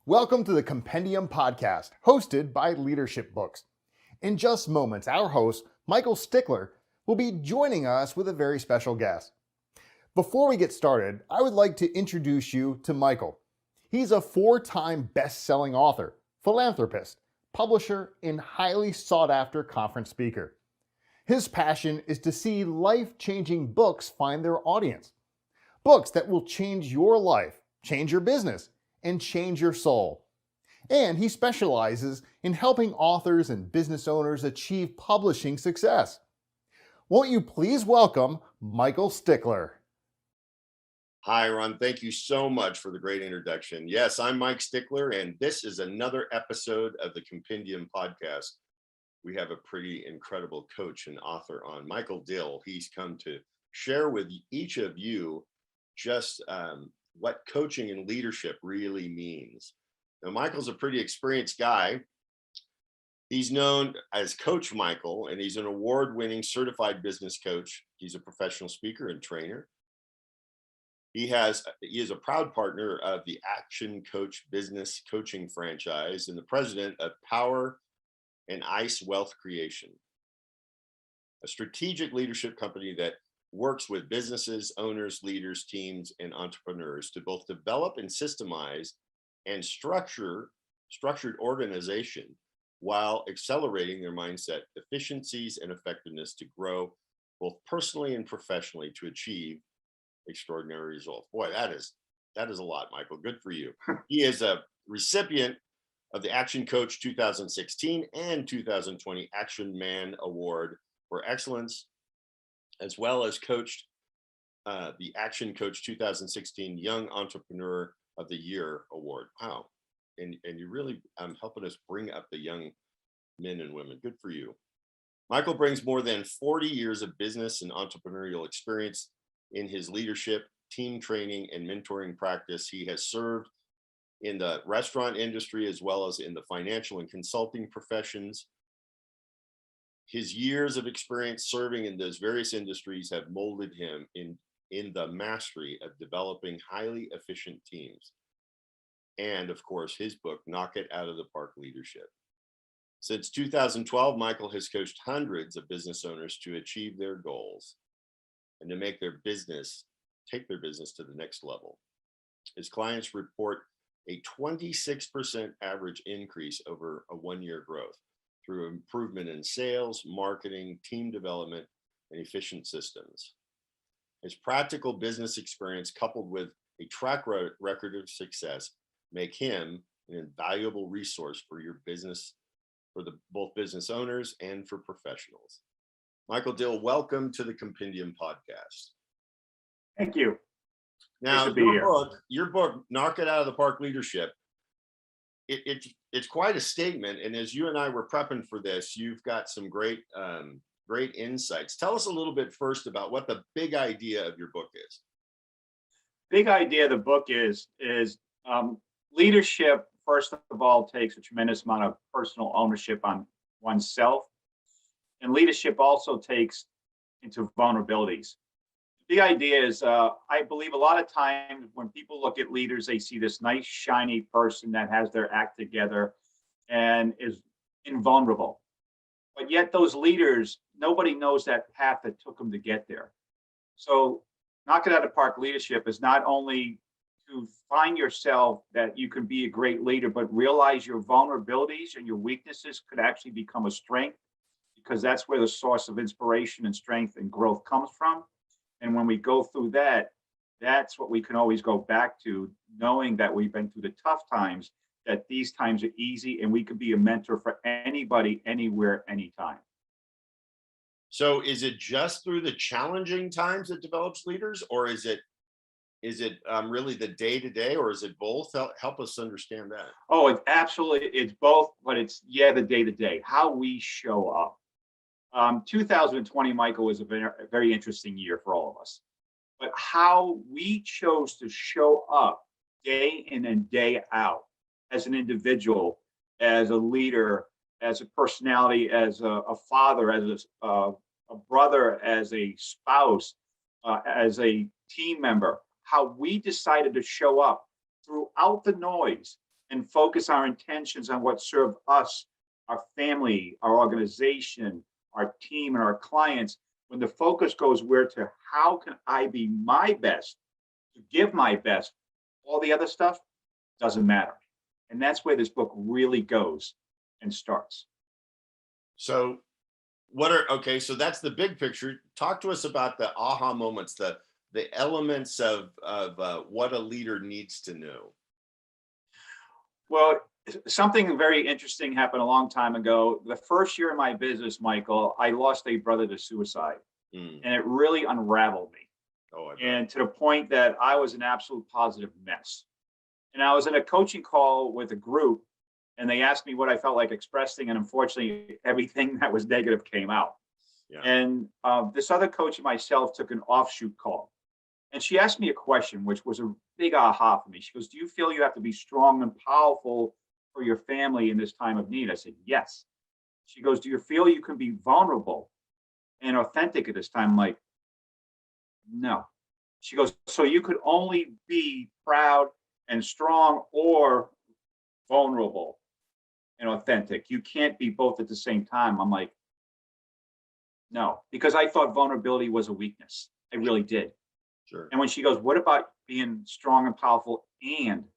Welcome to the Compendium Podcast, hosted by Leadership Books. In just moments, our host, Michael Stickler, will be joining us with a very special guest. Before we get started, I would like to introduce you to Michael. He's a 4-time best-selling author, philanthropist, publisher, and highly sought-after conference speaker. His passion is to see life-changing books find their audience. Books that will change your life, change your business, and change your soul. And he specializes in helping authors and business owners achieve publishing success. Won't you please welcome Michael Stickler? Hi, Ron. Thank you so much for the great introduction. Yes, I'm Mike Stickler, and this is another episode of the Compendium Podcast. We have a pretty incredible coach and author on, Michael Dill. He's come to share with each of you just what coaching and leadership really means. Now, Michael's a pretty experienced guy. He's known as Coach Michael, and he's an award-winning certified business coach. He's a professional speaker and trainer. He is a proud partner of the Action Coach business coaching franchise and the president of Power and Ice Wealth Creation, a strategic leadership company that works with businesses, owners, leaders, teams, and entrepreneurs to both develop and systemize and structured organization while accelerating their mindset, efficiencies, and effectiveness to grow both personally and professionally to achieve extraordinary results. Boy, that is a lot, Michael. Good for you. He is a recipient of the Action Coach 2016 and 2020 Action Man Award for Excellence, as well as coached the Action Coach 2016 Young Entrepreneur of the Year Award. Wow. And you're really helping us bring up the young men and women. Good for you. Michael brings more than 40 years of business and entrepreneurial experience in his leadership, team training, and mentoring practice. He has served in the restaurant industry as well as in the financial and consulting professions. His years of experience serving in those various industries have molded him in the mastery of developing highly efficient teams. And of course, his book, Knock It Out of the Park Leadership. Since 2012, Michael has coached hundreds of business owners to achieve their goals and to take their business to the next level. His clients report a 26% average increase over a one-year growth through improvement in sales, marketing, team development, and efficient systems. His practical business experience coupled with a track record of success make him an invaluable resource for your business, for both business owners and for professionals. Michael Dill, welcome to the Compendium Podcast. Thank you. Now, your book, Knock It Out of the Park Leadership, it's quite a statement. And as you and I were prepping for this, you've got some great insights. Tell us a little bit first about what the big idea of your book is. Big idea of the book is leadership, first of all, takes a tremendous amount of personal ownership on oneself. And leadership also takes into vulnerabilities. The idea is, I believe a lot of times when people look at leaders, they see this nice, shiny person that has their act together and is invulnerable. But yet those leaders, nobody knows that path that took them to get there. So Knock It Out of the Park leadership is not only to find yourself that you can be a great leader, but realize your vulnerabilities and your weaknesses could actually become a strength, because that's where the source of inspiration and strength and growth comes from. And when we go through that, that's what we can always go back to, knowing that we've been through the tough times, that these times are easy and we could be a mentor for anybody, anywhere, anytime. So is it just through the challenging times that develops leaders, or is it really the day-to-day, or is it both? Help us understand that. Oh, it's both, but it's the day-to-day, how we show up. 2020, Michael, was a very interesting year for all of us. But how we chose to show up day in and day out as an individual, as a leader, as a personality, as a father, as a brother, as a spouse, as a team member, how we decided to show up throughout the noise and focus our intentions on what serve us, our family, our organization, our team, and our clients, when the focus goes where to how can I be my best, to give my best, all the other stuff doesn't matter. And that's where this book really goes and starts. So okay, so that's the big picture. Talk to us about the aha moments, the elements of what a leader needs to know. Well, something very interesting happened a long time ago. The first year of my business, Michael, I lost a brother to suicide, Mm. and it really unraveled me. Oh, I bet. And to the point that I was an absolute positive mess. And I was in a coaching call with a group, and they asked me what I felt like expressing, and unfortunately, everything that was negative came out. Yeah. And this other coach and myself took an offshoot call. And she asked me a question, which was a big aha for me. She goes, "Do you feel you have to be strong and powerful for your family in this time of need?" I said, "Yes." She goes, "Do you feel you can be vulnerable and authentic at this time?" I'm like, "No." She goes, "So you could only be proud and strong or vulnerable and authentic. You can't be both at the same time." I'm like, "No," because I thought vulnerability was a weakness. I really did. Sure. And when she goes, "What about being strong and powerful and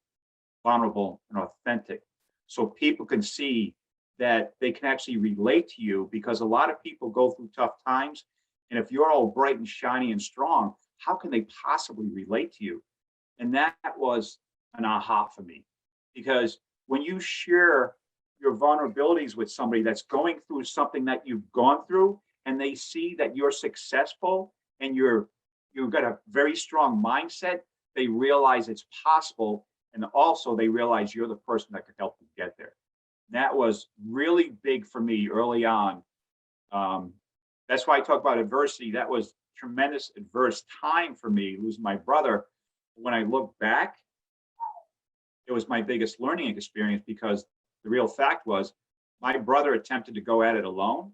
vulnerable and authentic?" So people can see that they can actually relate to you, because a lot of people go through tough times. And if you're all bright and shiny and strong, how can they possibly relate to you? And that was an aha for me, because when you share your vulnerabilities with somebody that's going through something that you've gone through, and they see that you're successful and you've got a very strong mindset, they realize it's possible. And also they realize you're the person that could help them get there. And that was really big for me early on. That's why I talk about adversity. That was tremendous adverse time for me, losing my brother. When I look back, it was my biggest learning experience, because the real fact was my brother attempted to go at it alone.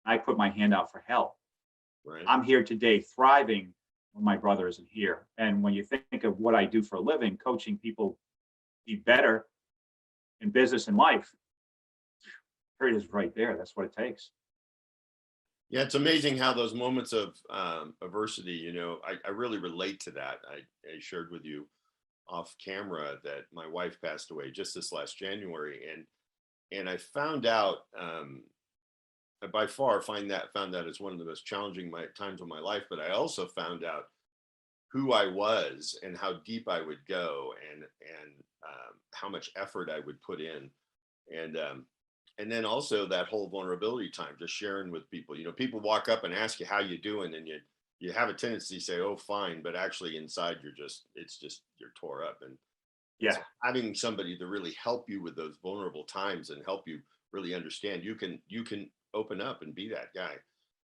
I put my hand out for help. Right. I'm here today thriving when my brother isn't here. And when you think of what I do for a living, coaching people be better in business and life, here it is right there. That's what it takes. Yeah, it's amazing how those moments of adversity, I really relate to that. I shared with you off camera that my wife passed away just this last January, and I found out by far found that as one of the most challenging times of my life. But I also found out who I was and how deep I would go, and how much effort I would put in, and then also that whole vulnerability time, just sharing with people. People walk up and ask you how you doing, and you have a tendency to say, "Oh, fine," but actually inside you're tore up. And Yeah. so having somebody to really help you with those vulnerable times and help you really understand, you can open up and be that guy.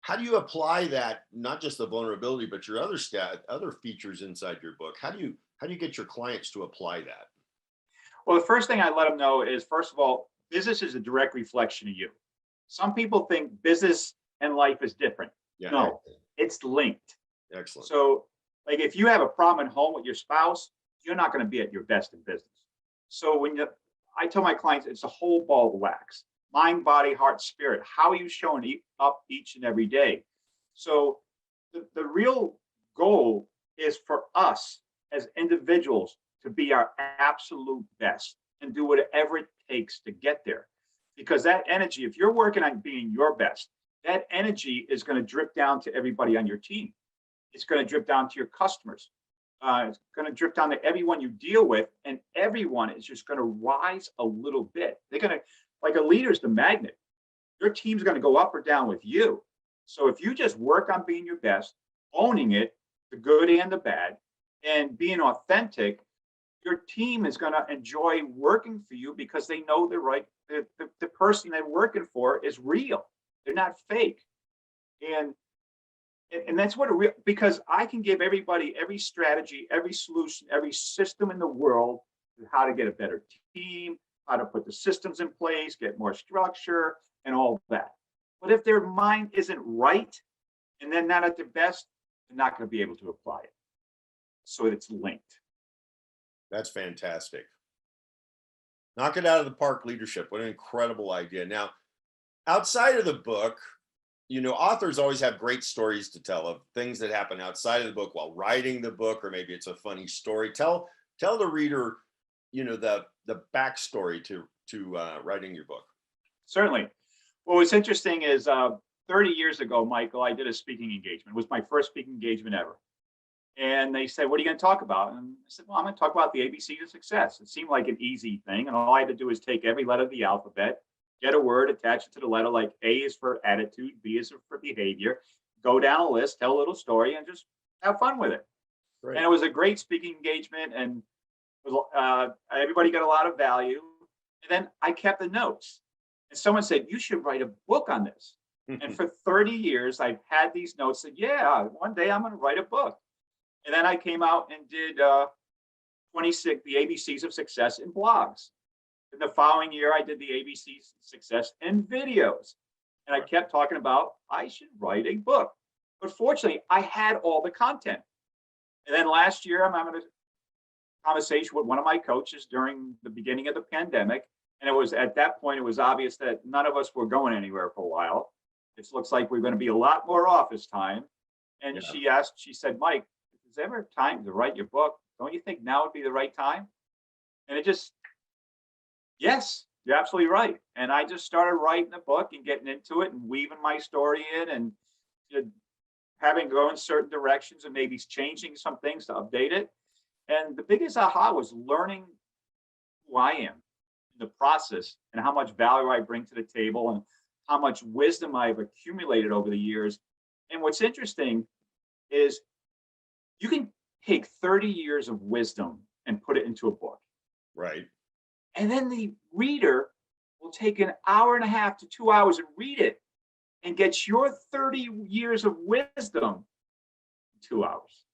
How do you apply that, not just the vulnerability, but your other features inside your book? How do you get your clients to apply that? Well, the first thing I let them know is, first of all, business is a direct reflection of you. Some people think business and life is different. Yeah. No, it's linked. Excellent. So, like, if you have a problem at home with your spouse, you're not going to be at your best in business. So I tell my clients, it's a whole ball of wax: mind, body, heart, spirit. How are you showing up each and every day? So the real goal is for us as individuals to be our absolute best and do whatever it takes to get there. Because that energy, if you're working on being your best, that energy is going to drip down to everybody on your team. It's going to drip down to your customers. It's going to drip down to everyone you deal with, and everyone is just going to rise a little bit. They're going to, like a leader's the magnet. Your team's going to go up or down with you. So if you just work on being your best, owning it, the good and the bad, and being authentic, your team is going to enjoy working for you, because they know they're right. The person they're working for is real. They're not fake. And that's what because I can give everybody every strategy, every solution, every system in the world, how to get a better team, how to put the systems in place, get more structure, and all that. But if their mind isn't right and they're not at their best, they're not going to be able to apply it. So it's linked. That's fantastic. Knock it out of the park leadership. What an incredible idea. Now, outside of the book, authors always have great stories to tell of things that happen outside of the book while writing the book, or maybe it's a funny story. Tell the reader, the backstory to writing your book. Certainly. Well, what's interesting is 30 years ago, Michael, I did a speaking engagement. It was my first speaking engagement ever. And they said, what are you going to talk about? And I said, well, I'm going to talk about the ABCs of success. It seemed like an easy thing. And all I had to do is take every letter of the alphabet, get a word, attach it to the letter, like A is for attitude, B is for behavior, go down a list, tell a little story, and just have fun with it. Right. And it was a great speaking engagement, and everybody got a lot of value. And then I kept the notes. And someone said, you should write a book on this. And for 30 years, I've had these notes that, yeah, one day I'm going to write a book. And then I came out and did 26, the ABCs of success in blogs. In the following year, I did the ABCs of success in videos. And I kept talking about, I should write a book. But fortunately, I had all the content. And then last year, I'm having a conversation with one of my coaches during the beginning of the pandemic. And it was at that point, it was obvious that none of us were going anywhere for a while. It looks like we're going to be a lot more office time. And she said, Mike, is there ever time to write your book? Don't you think now would be the right time? And it just, yes, you're absolutely right. And I just started writing the book and getting into it and weaving my story in and having to go in certain directions and maybe changing some things to update it. And the biggest aha was learning who I am in the process and how much value I bring to the table and how much wisdom I've accumulated over the years. And what's interesting is you can take 30 years of wisdom and put it into a book. Right. And then the reader will take an hour and a half to 2 hours and read it and get your 30 years of wisdom in 2 hours.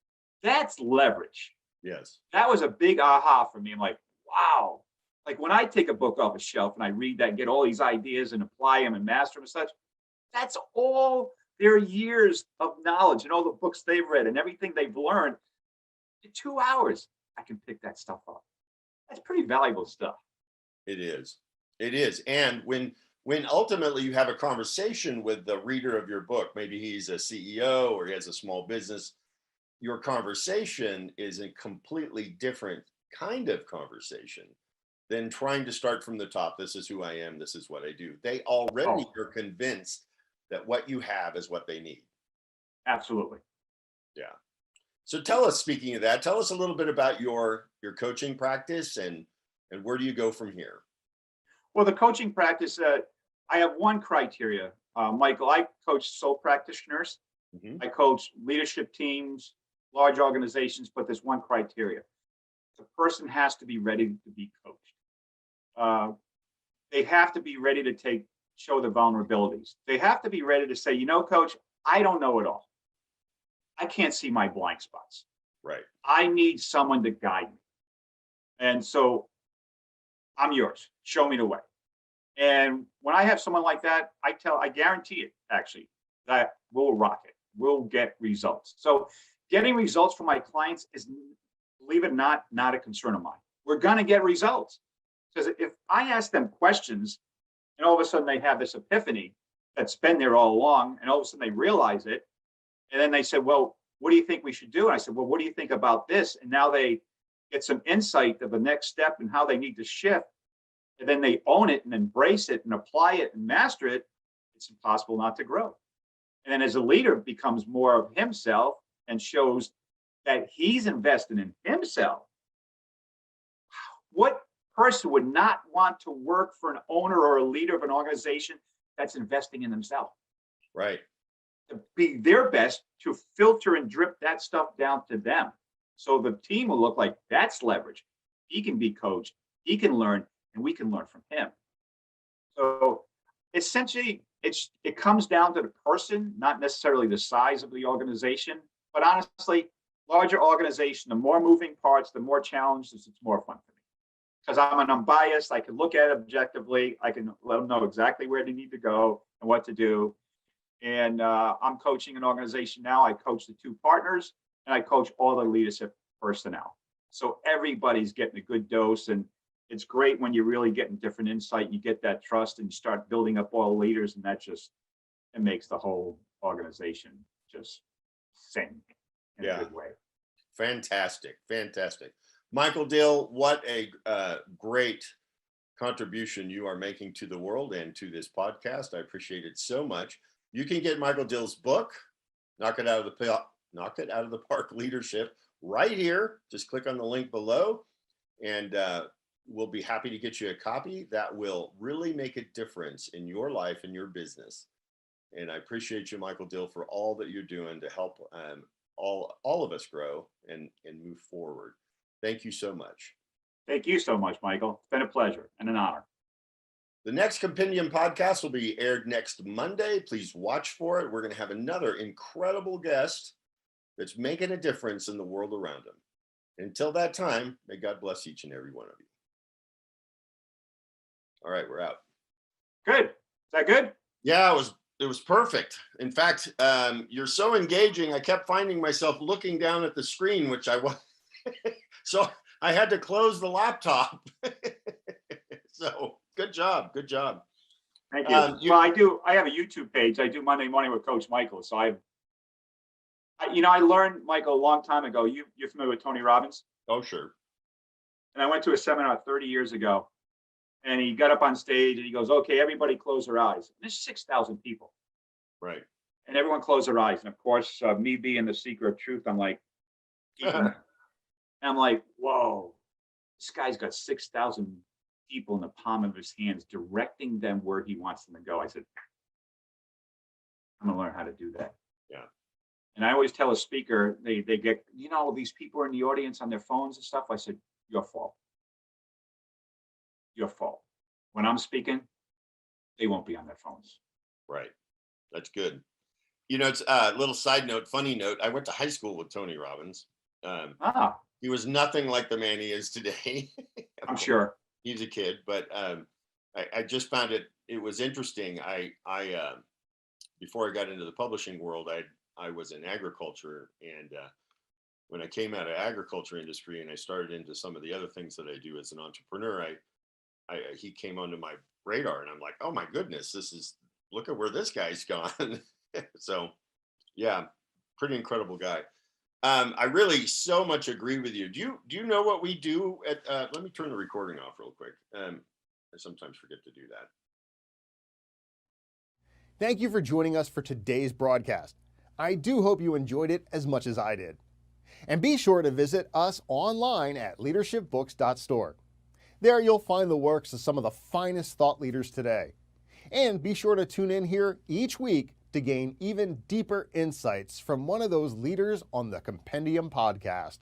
That's leverage. Yes. That was a big aha for me. I'm like, wow. Like when I take a book off a shelf and I read that, get all these ideas and apply them and master them and such, that's all their years of knowledge and all the books they've read and everything they've learned. In 2 hours, I can pick that stuff up. That's pretty valuable stuff. It is. It is. And when ultimately you have a conversation with the reader of your book, maybe he's a CEO or he has a small business, your conversation is a completely different kind of conversation than trying to start from the top. This is who I am. This is what I do. They already are convinced that what you have is what they need. Absolutely. Yeah. So tell us, speaking of that, tell us a little bit about your coaching practice and where do you go from here? Well, the coaching practice, I have one criteria, Michael. I coach sole practitioners. Mm-hmm. I coach leadership teams, large organizations, but there's one criteria. The person has to be ready to be coached. They have to be ready to show the vulnerabilities. They have to be ready to say, coach, I don't know it all. I can't see my blind spots. Right. I need someone to guide me. And so I'm yours. Show me the way. And when I have someone like that, I guarantee it, actually, that we'll rock it. We'll get results. So getting results from my clients is, believe it or not a concern of mine. We're going to get results. Because if I ask them questions and all of a sudden they have this epiphany that's been there all along, and all of a sudden they realize it, and then they said, well, what do you think we should do? And I said, well, what do you think about this? And now they get some insight of the next step and how they need to shift. And then they own it and embrace it and apply it and master it. It's impossible not to grow. And then as a leader becomes more of himself and shows that he's invested in himself, what person would not want to work for an owner or a leader of an organization that's investing in themselves? Right. To be their best, to filter and drip that stuff down to them. So the team will look like that's leverage. He can be coached, he can learn, and we can learn from him. So essentially, it comes down to the person, not necessarily the size of the organization. But honestly, larger organization, the more moving parts, the more challenges, it's more fun for me. Because I'm unbiased, I can look at it objectively, I can let them know exactly where they need to go and what to do. And I'm coaching an organization now. I coach the 2 partners and I coach all the leadership personnel. So everybody's getting a good dose, and it's great when you're really getting different insight. You get that trust and you start building up all leaders, and it makes the whole organization just sing in a good way. Fantastic. Michael Dill, what a great contribution you are making to the world and to this podcast. I appreciate it so much. You can get Michael Dill's book, Knock It Out of the Park Leadership, right here. Just click on the link below, and we'll be happy to get you a copy that will really make a difference in your life and your business. And I appreciate you, Michael Dill, for all that you're doing to help all of us grow and move forward. Thank you so much. Thank you so much, Michael. It's been a pleasure and an honor. The next Compendium podcast will be aired next Monday. Please watch for it. We're going to have another incredible guest that's making a difference in the world around him. Until that time, may God bless each and every one of you. All right, we're out. Good. Is that good? Yeah, it was perfect. In fact, you're so engaging. I kept finding myself looking down at the screen, which I was. So I had to close the laptop. So good job. Thank you. I have a YouTube page. I do Monday Morning with Coach Michael. So I learned, Michael, a long time ago. You're familiar with Tony Robbins? Oh, sure. And I went to a seminar 30 years ago, and he got up on stage and he goes, "Okay, everybody close their eyes." And there's 6,000 people. Right. And everyone closed their eyes. And of course, me being the seeker of truth, I'm like, whoa, this guy's got 6,000 people in the palm of his hands, directing them where he wants them to go. I said, I'm gonna learn how to do that. Yeah. And I always tell a speaker, they get, these people are in the audience on their phones and stuff. I said, your fault. When I'm speaking, they won't be on their phones. Right. That's good. It's a little side note, funny note. I went to high school with Tony Robbins. He was nothing like the man he is today. I'm sure. He's a kid, but I just found it was interesting. I before I got into the publishing world, I was in agriculture, and when I came out of agriculture industry and I started into some of the other things that I do as an entrepreneur, he came onto my radar, and I'm like, oh my goodness, look at where this guy's gone. So yeah, pretty incredible guy. I really so much agree with you. Do you know what we do at, let me turn the recording off real quick. I sometimes forget to do that. Thank you for joining us for today's broadcast. I do hope you enjoyed it as much as I did. And be sure to visit us online at leadershipbooks.store. There you'll find the works of some of the finest thought leaders today. And be sure to tune in here each week to gain even deeper insights from one of those leaders on the Compendium Podcast.